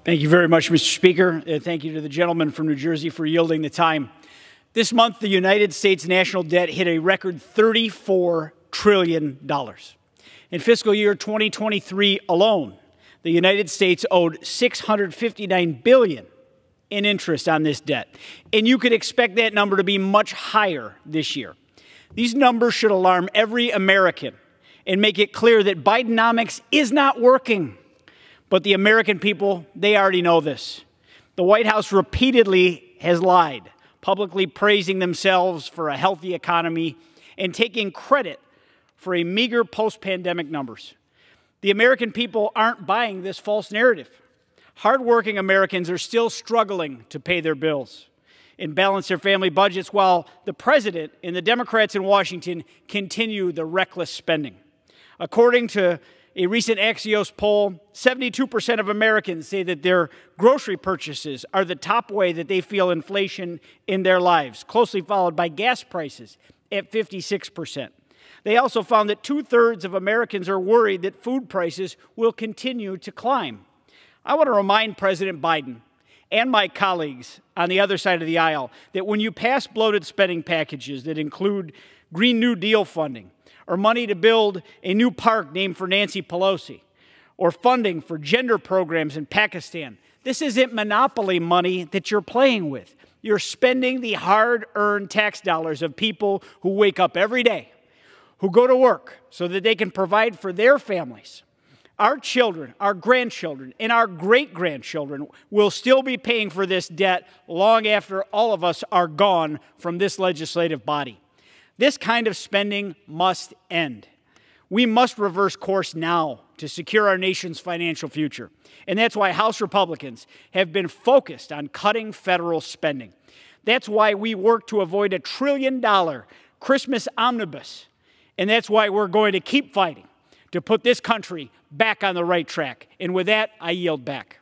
Thank you very much, Mr. Speaker. Thank you to the gentleman from New Jersey for yielding the time. This month, the United States national debt hit a record $34 trillion. In fiscal year 2023 alone, the United States owed $659 billion in interest on this debt, and you could expect that number to be much higher this year. These numbers should alarm every American and make it clear that Bidenomics is not working. But the American people, they already know this. The White House repeatedly has lied, publicly praising themselves for a healthy economy and taking credit for a meager post-pandemic numbers. The American people aren't buying this false narrative. Hardworking Americans are still struggling to pay their bills and balance their family budgets while the president and the Democrats in Washington continue the reckless spending. According to a recent Axios poll, 72% of Americans say that their grocery purchases are the top way that they feel inflation in their lives, closely followed by gas prices at 56%. They also found that 2/3 of Americans are worried that food prices will continue to climb. I want to remind President Biden and my colleagues on the other side of the aisle that when you pass bloated spending packages that include Green New Deal funding, or money to build a new park named for Nancy Pelosi, or funding for gender programs in Pakistan, this isn't monopoly money that you're playing with. You're spending the hard-earned tax dollars of people who wake up every day, who go to work so that they can provide for their families. Our children, our grandchildren, and our great-grandchildren will still be paying for this debt long after all of us are gone from this legislative body. This kind of spending must end. We must reverse course now to secure our nation's financial future. And that's why House Republicans have been focused on cutting federal spending. That's why we work to avoid a $1 trillion Christmas omnibus. And that's why we're going to keep fighting to put this country back on the right track. And with that, I yield back.